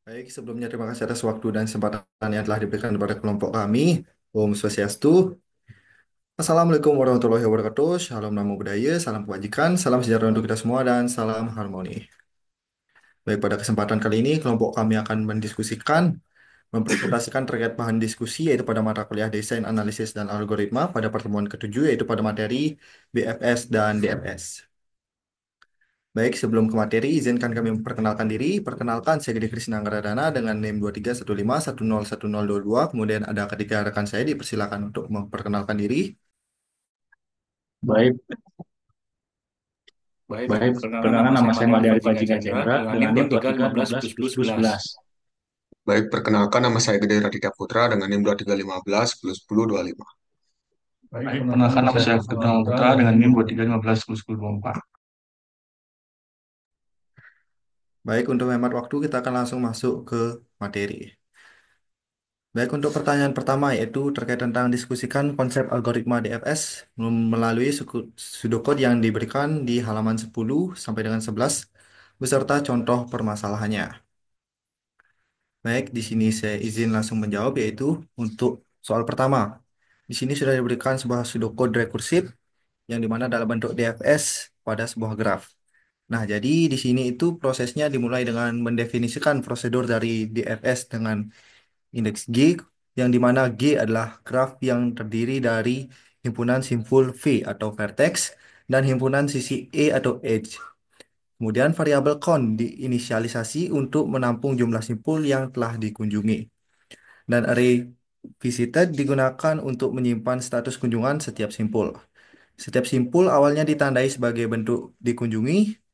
Baik, sebelumnya terima kasih atas waktu dan kesempatan yang telah diberikan kepada kelompok kami. Om Swastiastu. Assalamualaikum warahmatullahi wabarakatuh. Shalom namo budaya, salam kebajikan, salam sejahtera untuk kita semua, dan salam harmoni. Baik, pada kesempatan kali ini kelompok kami akan mendiskusikan, mempresentasikan terkait bahan diskusi yaitu pada mata kuliah Desain, Analisis, dan Algoritma pada pertemuan ketujuh yaitu pada materi BFS dan DFS. Baik, sebelum ke materi, izinkan kami memperkenalkan diri. Perkenalkan, saya Gede Krisna Anggaradana dengan NIM 2315101022. Kemudian ada ketiga rekan saya, dipersilakan untuk memperkenalkan diri. Baik, Baik, baik. perkenalkan Perkenalkan nama nama saya saya Made Made Arif Arif Jindra Jindra dengan dengan NIM NIM 23151011. Baik, perkenalkan nama saya Gede Raditya Putra dengan NIM 2315 101025. Baik, perkenalkan nama saya Putra Putra dengan NIM 2315101024. Baik, untuk menghemat waktu, kita akan langsung masuk ke materi. Baik, untuk pertanyaan pertama yaitu terkait tentang diskusikan konsep algoritma DFS melalui pseudocode yang diberikan di halaman 10 sampai dengan 11 beserta contoh permasalahannya. Baik, di sini saya izin langsung menjawab yaitu untuk soal pertama. Di sini sudah diberikan sebuah pseudocode rekursif yang dimana dalam bentuk DFS pada sebuah graf. Nah, jadi di sini itu prosesnya dimulai dengan mendefinisikan prosedur dari DFS dengan indeks G, yang dimana G adalah graf yang terdiri dari himpunan simpul V atau vertex dan himpunan sisi E atau edge. Kemudian variabel count diinisialisasi untuk menampung jumlah simpul yang telah dikunjungi. Dan array visited digunakan untuk menyimpan status kunjungan setiap simpul. Setiap simpul awalnya ditandai sebagai bentuk dikunjungi,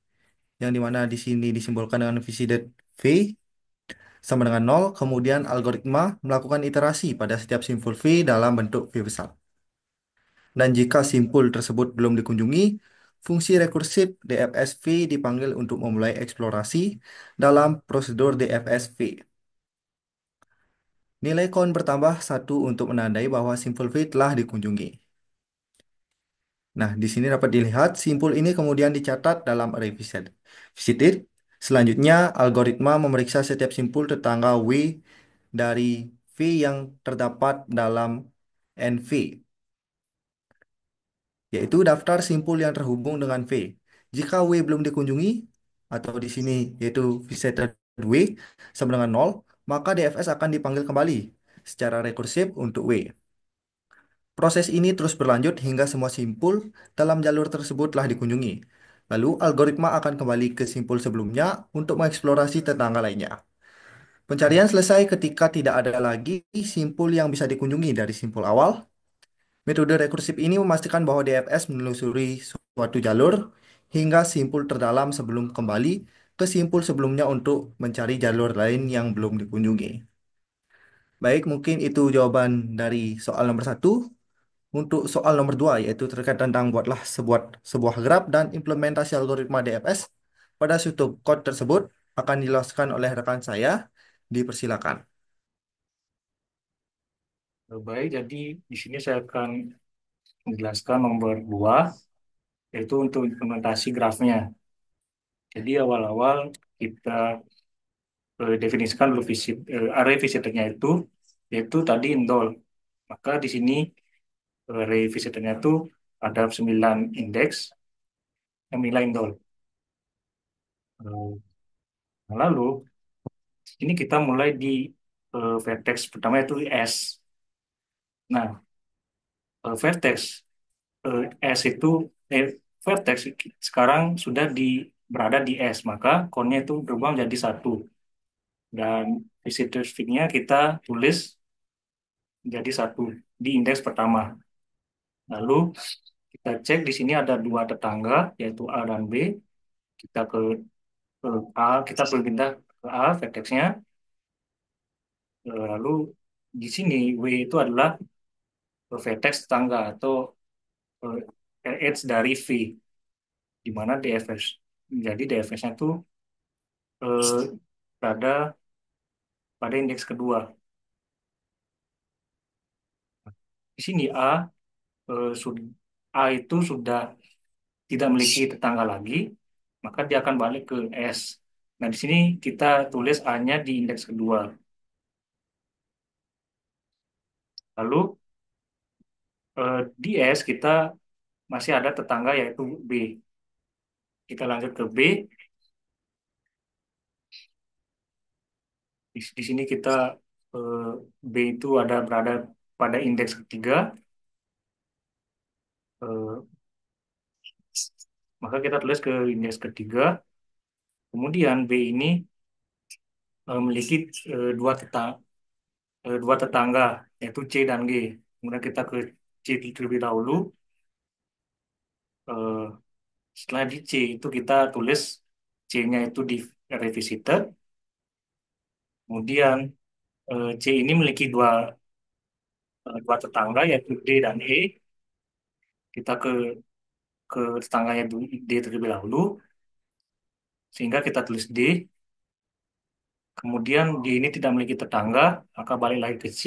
yang dimana di sini disimbolkan dengan visited V sama dengan 0, kemudian algoritma melakukan iterasi pada setiap simpul V dalam bentuk V besar. Dan jika simpul tersebut belum dikunjungi, fungsi rekursif DFS-V dipanggil untuk memulai eksplorasi dalam prosedur DFS-V. Nilai count bertambah 1 untuk menandai bahwa simpul V telah dikunjungi. Nah, di sini dapat dilihat simpul ini kemudian dicatat dalam array visited. Selanjutnya, algoritma memeriksa setiap simpul tetangga W dari V yang terdapat dalam NV, yaitu daftar simpul yang terhubung dengan V. Jika W belum dikunjungi, atau di sini yaitu visited W sama dengan 0, maka DFS akan dipanggil kembali secara rekursif untuk W. Proses ini terus berlanjut hingga semua simpul dalam jalur tersebut telah dikunjungi. Lalu, algoritma akan kembali ke simpul sebelumnya untuk mengeksplorasi tetangga lainnya. Pencarian selesai ketika tidak ada lagi simpul yang bisa dikunjungi dari simpul awal. Metode rekursif ini memastikan bahwa DFS menelusuri suatu jalur hingga simpul terdalam sebelum kembali ke simpul sebelumnya untuk mencari jalur lain yang belum dikunjungi. Baik, mungkin itu jawaban dari soal nomor satu. Untuk soal nomor 2 yaitu terkait tentang buatlah sebuah graf dan implementasi algoritma DFS pada suatu code tersebut akan dijelaskan oleh rekan saya. Dipersilakan. Baik, jadi di sini saya akan menjelaskan nomor 2, yaitu untuk implementasi grafnya. Jadi awal-awal kita definisikan dulu array visitornya itu, yaitu tadi indol. Maka di sini array visitornya itu ada 9 indeks yang nilai indol. Eh, Lalu, ini kita mulai di vertex pertama itu S. Nah, vertex S itu eh, vertex sekarang sudah berada di S, maka count-nya itu berubah menjadi 1. Dan visitor string-nya kita tulis menjadi 1 di indeks pertama. Lalu kita cek di sini ada dua tetangga, yaitu A dan B. Kita ke A, kita pindah ke A vertex-nya. Lalu di sini W itu adalah vertex tetangga atau edge dari V, di mana DFS. Jadi DFS-nya itu berada pada indeks kedua. Di sini eh, sud- A itu sudah tidak memiliki tetangga lagi, maka dia akan balik ke S. Nah, di sini kita tulis A-nya di indeks kedua. Lalu di S kita masih ada tetangga yaitu B. Kita lanjut ke B. Di sini kita eh, B itu berada pada indeks ketiga. Eh, maka kita tulis ke indeks ketiga. Kemudian B ini memiliki dua tetangga yaitu C dan G. Kemudian kita ke C terlebih dahulu. Eh, setelah di C itu kita tulis C-nya itu di array visitor. Kemudian C ini memiliki dua tetangga yaitu D dan E. Kita ke tetangganya D terlebih dahulu sehingga kita tulis D. Kemudian D ini tidak memiliki tetangga, maka balik lagi ke C.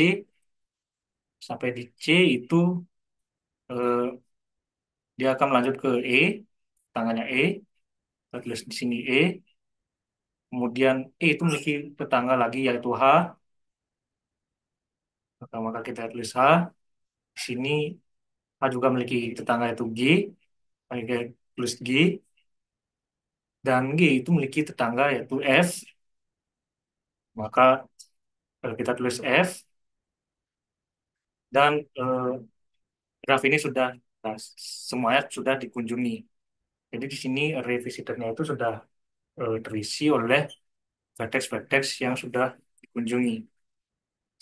Sampai di C itu eh, dia akan melanjut ke E, tetangganya E. Kita tulis di sini E. Kemudian E itu memiliki tetangga lagi yaitu H. Maka kita tulis H. Di sini H juga memiliki tetangga yaitu G. Maka kita tulis G. Dan G itu memiliki tetangga yaitu F. Maka kita tulis F. Dan graf ini sudah nah, semuanya sudah dikunjungi. Jadi di sini array visitornya itu sudah terisi oleh vertex-vertex yang sudah dikunjungi.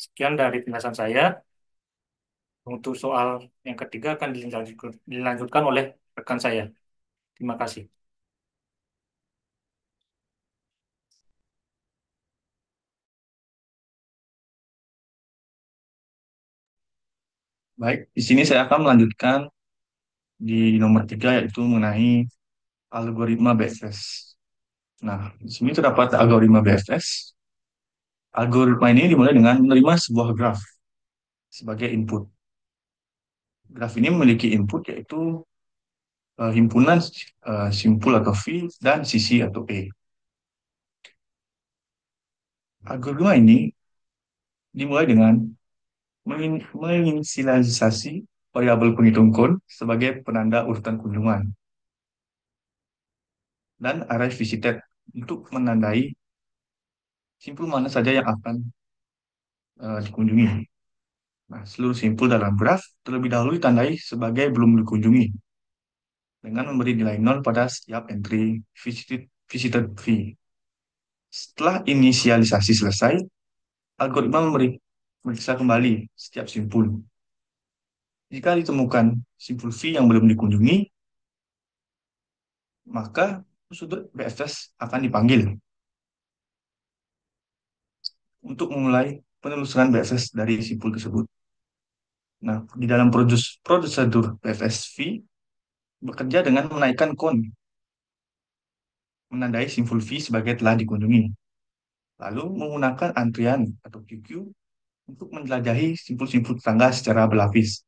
Sekian dari penjelasan saya. Untuk soal yang ketiga akan dilanjutkan oleh rekan saya. Terima kasih. Baik, di sini saya akan melanjutkan di nomor 3 yaitu mengenai algoritma BFS. Nah, di sini terdapat algoritma BFS. Algoritma ini dimulai dengan menerima sebuah graf sebagai input. Graf ini memiliki input yaitu himpunan simpul atau V dan sisi atau E. Algoritma ini dimulai dengan menginisialisasi variabel penghitung kon sebagai penanda urutan kunjungan dan array visited untuk menandai simpul mana saja yang akan dikunjungi. Nah, seluruh simpul dalam graf terlebih dahulu ditandai sebagai belum dikunjungi dengan memberi nilai nol pada setiap entry visited V. Setelah inisialisasi selesai, algoritma memeriksa kembali setiap simpul. Jika ditemukan simpul V yang belum dikunjungi, maka sudut BFS akan dipanggil untuk memulai penelusuran BFS dari simpul tersebut. Nah, di dalam prosedur BFS V bekerja dengan menaikkan kon, menandai simpul V sebagai telah dikunjungi, lalu menggunakan antrian atau QQ untuk menjelajahi simpul-simpul tetangga secara berlapis.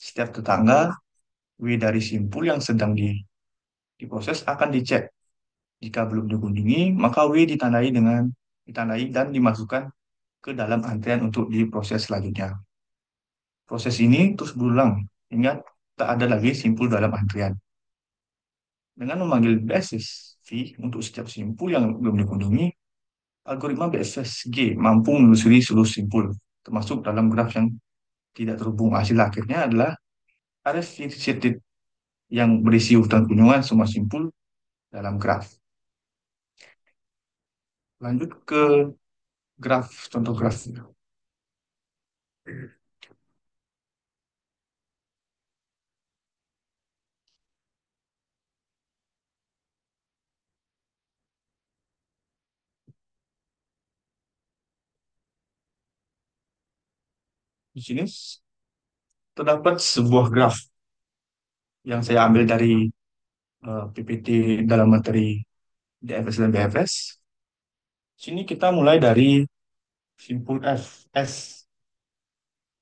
Setiap tetangga, W dari simpul yang sedang diproses akan dicek. Jika belum dikunjungi, maka W ditandai dan dimasukkan ke dalam antrian untuk diproses selanjutnya. Proses ini terus berulang hingga tak ada lagi simpul dalam antrian. Dengan memanggil basis V untuk setiap simpul yang belum dikunjungi, algoritma BSS G mampu menelusuri seluruh simpul, termasuk dalam graf yang tidak terhubung. Hasil akhirnya adalah array fixated yang berisi urutan kunjungan semua simpul dalam graf. Lanjut ke graf, contoh graf. Di sini terdapat sebuah graf yang saya ambil dari PPT dalam materi DFS dan BFS. Sini kita mulai dari simpul S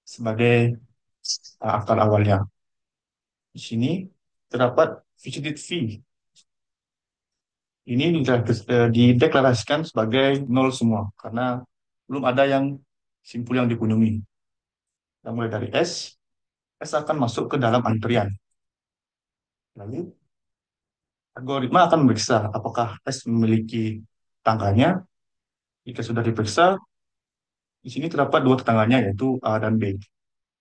sebagai akar awalnya. Di sini terdapat fidget V ini dideklarasikan sebagai nol semua karena belum ada yang simpul yang dikunjungi. Kita mulai dari S akan masuk ke dalam antrian. Lalu algoritma akan memeriksa apakah S memiliki tetangganya. Jika sudah diperiksa, di sini terdapat dua tetangganya yaitu A dan B.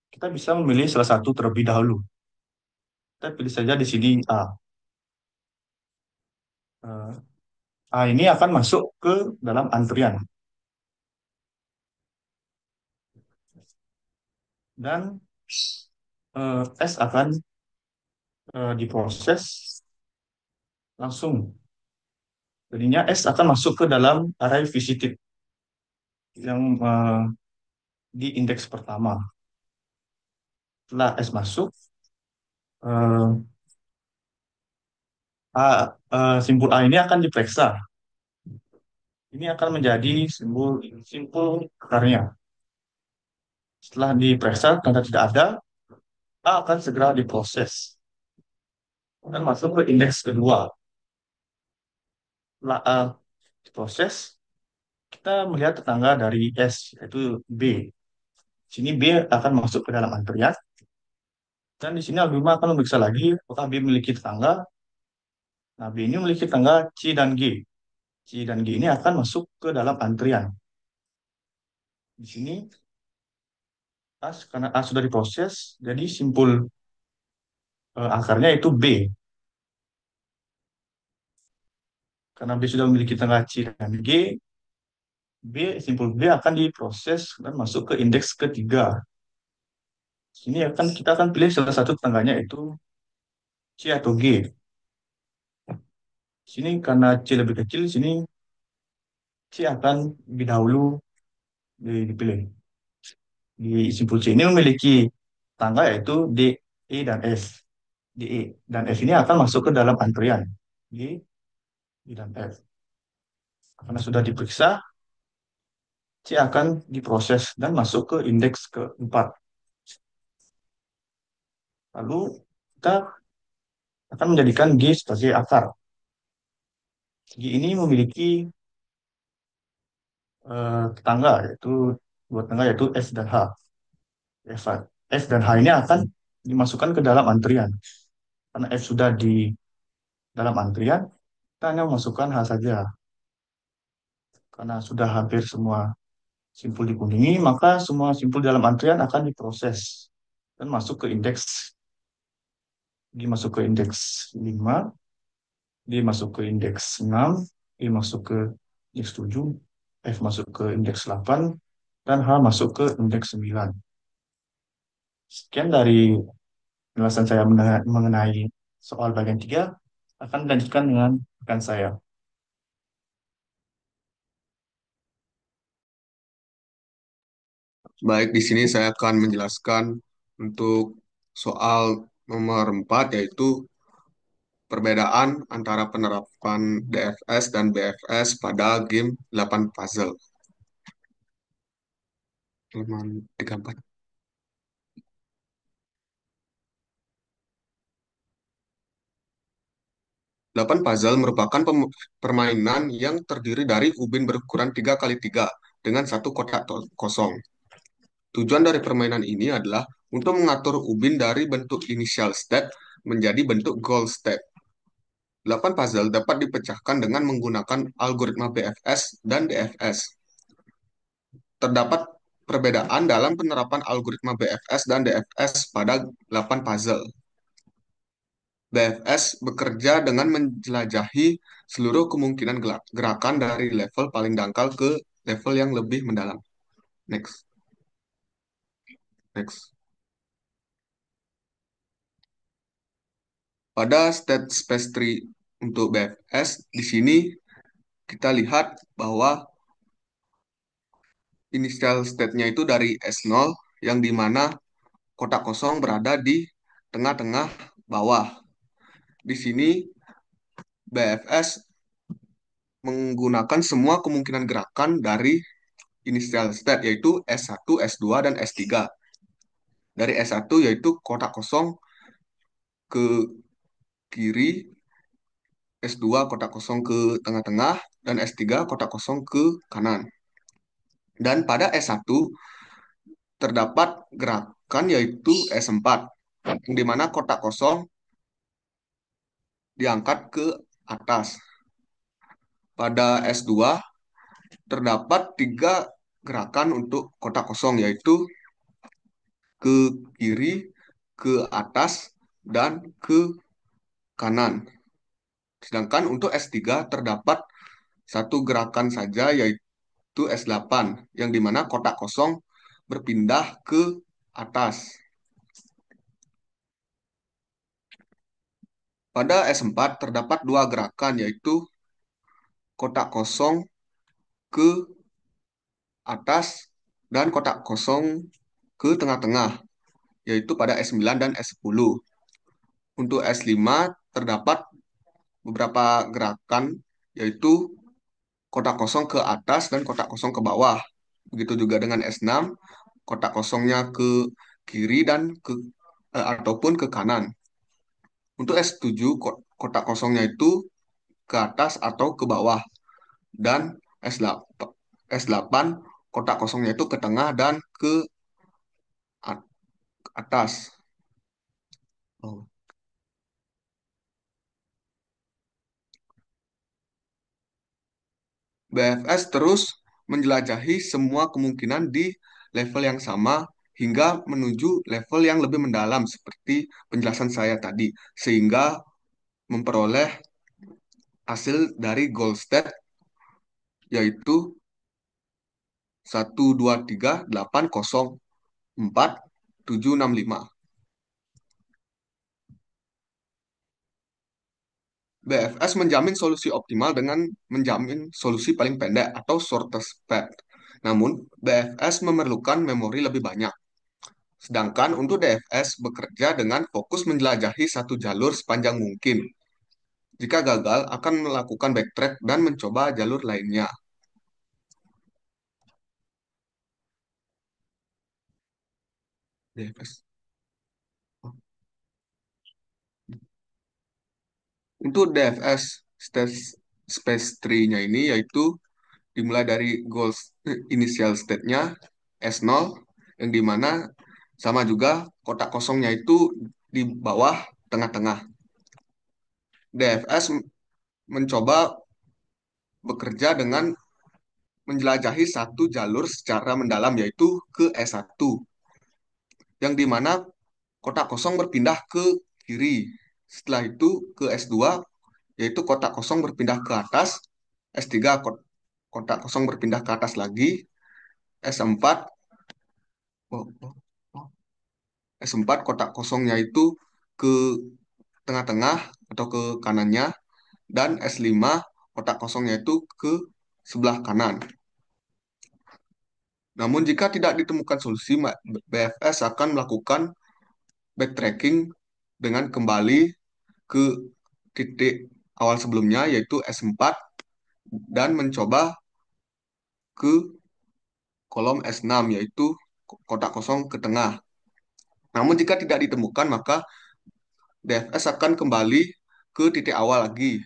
Kita bisa memilih salah satu terlebih dahulu. Kita pilih saja di sini A. Eh, A ini akan masuk ke dalam antrian dan S akan diproses langsung. Jadinya S akan masuk ke dalam array visited yang di indeks pertama. Setelah S masuk, eh, simbol A ini akan diperiksa. Ini akan menjadi simbol simpul akarnya. Setelah diperiksa, ternyata tidak ada, A akan segera diproses dan masuk ke indeks kedua. Setelah A diproses, kita melihat tetangga dari S, yaitu B. Di sini B akan masuk ke dalam antrian, dan di sini algoritma akan memeriksa lagi apakah B memiliki tetangga. Nah, B ini memiliki tetangga C dan G. C dan G ini akan masuk ke dalam antrian. Di sini karena A sudah diproses, jadi simpul akarnya itu B. Karena B sudah memiliki tetangga C dan G, simpul B akan diproses dan masuk ke indeks ketiga. Sini kita akan pilih salah satu tetangganya itu C atau G. Sini karena C lebih kecil, sini C akan lebih dahulu dipilih. Di simpul C ini memiliki tangga yaitu D, E, dan S. D, E, dan F ini akan masuk ke dalam antrian. D, E, dan F. Karena sudah diperiksa, C akan diproses dan masuk ke indeks keempat. Lalu kita akan menjadikan G sebagai akar. G ini memiliki tetangga, yaitu dua tetangga yaitu S dan H. S dan H ini akan dimasukkan ke dalam antrian. Karena F sudah di dalam antrian, kita hanya memasukkan H saja. Karena sudah hampir semua simpul dikunjungi, maka semua simpul dalam antrian akan diproses dan masuk ke indeks. Dimasuk ke indeks 5, dimasuk ke indeks 6, dimasuk ke indeks 7, F masuk ke indeks 8, dan H masuk ke indeks 9. Sekian dari penjelasan saya mengenai soal bagian 3. Akan dilanjutkan dengan rekan saya. Baik, di sini saya akan menjelaskan untuk soal nomor 4, yaitu perbedaan antara penerapan DFS dan BFS pada game 8 puzzle. Halaman 34. 8 puzzle merupakan permainan yang terdiri dari ubin berukuran 3 kali 3 dengan satu kotak kosong. Tujuan dari permainan ini adalah untuk mengatur ubin dari bentuk initial state menjadi bentuk goal state. 8 puzzle dapat dipecahkan dengan menggunakan algoritma BFS dan DFS. Terdapat perbedaan dalam penerapan algoritma BFS dan DFS pada 8 puzzle. BFS bekerja dengan menjelajahi seluruh kemungkinan gerakan dari level paling dangkal ke level yang lebih mendalam. Next. Next. Pada state space tree untuk BFS, di sini kita lihat bahwa initial state-nya itu dari S0, yang dimana kotak kosong berada di tengah-tengah bawah. Di sini BFS menggunakan semua kemungkinan gerakan dari initial state, yaitu S1, S2, dan S3. Dari S1 yaitu kotak kosong ke kiri S2 kotak kosong ke tengah-tengah, dan S3 kotak kosong ke kanan. Dan pada S1 terdapat gerakan yaitu S4, yang di mana kotak kosong diangkat ke atas. Pada S2 terdapat tiga gerakan untuk kotak kosong, yaitu ke kiri, ke atas, dan ke kanan. Sedangkan untuk S3 terdapat satu gerakan saja, yaitu S8, yang dimana kotak kosong berpindah ke atas. Pada S4 terdapat dua gerakan, yaitu kotak kosong ke atas dan kotak kosong ke tengah-tengah, yaitu pada S9 dan S10. Untuk S5 terdapat beberapa gerakan, yaitu kotak kosong ke atas dan kotak kosong ke bawah. Begitu juga dengan S6, kotak kosongnya ke kiri dan ataupun ke kanan. Untuk S7, kotak kosongnya itu ke atas atau ke bawah. Dan S8 kotak kosongnya itu ke tengah dan ke atas. Oh. BFS terus menjelajahi semua kemungkinan di level yang sama hingga menuju level yang lebih mendalam seperti penjelasan saya tadi, sehingga memperoleh hasil dari goal state yaitu 123804765. BFS menjamin solusi optimal dengan menjamin solusi paling pendek atau shortest path. Namun, BFS memerlukan memori lebih banyak. Sedangkan untuk DFS bekerja dengan fokus menjelajahi satu jalur sepanjang mungkin. Jika gagal, akan melakukan backtrack dan mencoba jalur lainnya. DFS. Untuk DFS space tree-nya ini yaitu dimulai dari goals initial state-nya S0, yang dimana sama juga kotak kosongnya itu di bawah tengah-tengah. DFS mencoba bekerja dengan menjelajahi satu jalur secara mendalam yaitu ke S1, yang dimana kotak kosong berpindah ke kiri. Setelah itu ke S2 yaitu kotak kosong berpindah ke atas, S3 kotak kosong berpindah ke atas lagi, S4 oh, oh, oh. S4 kotak kosongnya itu ke tengah-tengah atau ke kanannya, dan S5 kotak kosongnya itu ke sebelah kanan. Namun jika tidak ditemukan solusi, BFS akan melakukan backtracking dengan kembali ke titik awal sebelumnya yaitu S4 dan mencoba ke kolom S6 yaitu kotak kosong ke tengah. Namun jika tidak ditemukan maka DFS akan kembali ke titik awal lagi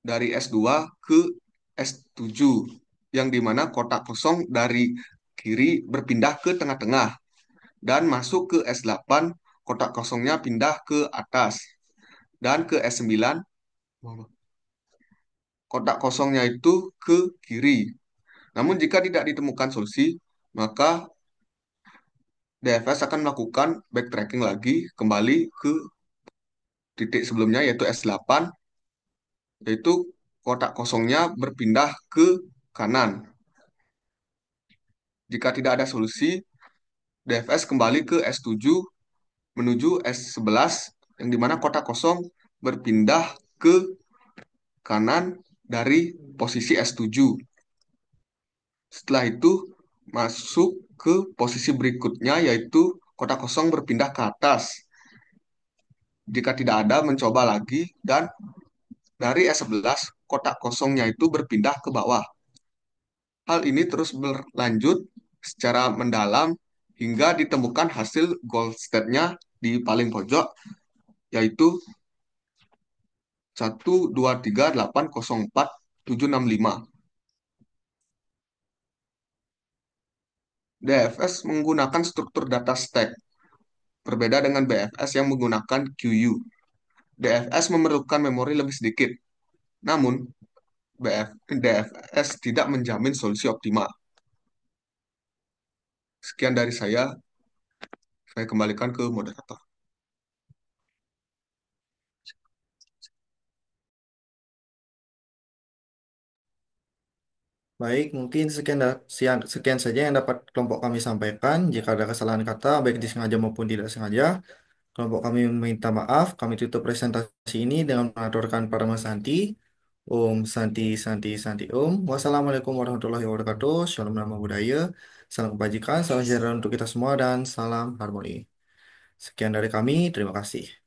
dari S2 ke S7, yang dimana kotak kosong dari kiri berpindah ke tengah-tengah dan masuk ke S8, kotak kosongnya pindah ke atas, dan ke S9 kotak kosongnya itu ke kiri. Namun jika tidak ditemukan solusi, maka DFS akan melakukan backtracking lagi kembali ke titik sebelumnya yaitu S8, yaitu kotak kosongnya berpindah ke kanan. Jika tidak ada solusi, DFS kembali ke S7 menuju S11, yang dimana kotak kosong berpindah ke kanan dari posisi S7. Setelah itu masuk ke posisi berikutnya yaitu kotak kosong berpindah ke atas. Jika tidak ada, mencoba lagi dan dari S11 kotak kosongnya itu berpindah ke bawah. Hal ini terus berlanjut secara mendalam hingga ditemukan hasil goal state-nya di paling pojok yaitu 123804765. DFS menggunakan struktur data stack, berbeda dengan BFS yang menggunakan QU. DFS memerlukan memori lebih sedikit, namun DFS tidak menjamin solusi optimal. Sekian dari saya kembalikan ke moderator. Baik, mungkin sekian saja yang dapat kelompok kami sampaikan. Jika ada kesalahan kata, baik disengaja maupun tidak sengaja, kelompok kami meminta maaf. Kami tutup presentasi ini dengan mengaturkan Parama Santi. Om Santi Santi Santi Om. Wassalamualaikum warahmatullahi wabarakatuh. Shalom nama budaya. Salam kebajikan, salam sejahtera untuk kita semua dan salam harmoni. Sekian dari kami. Terima kasih.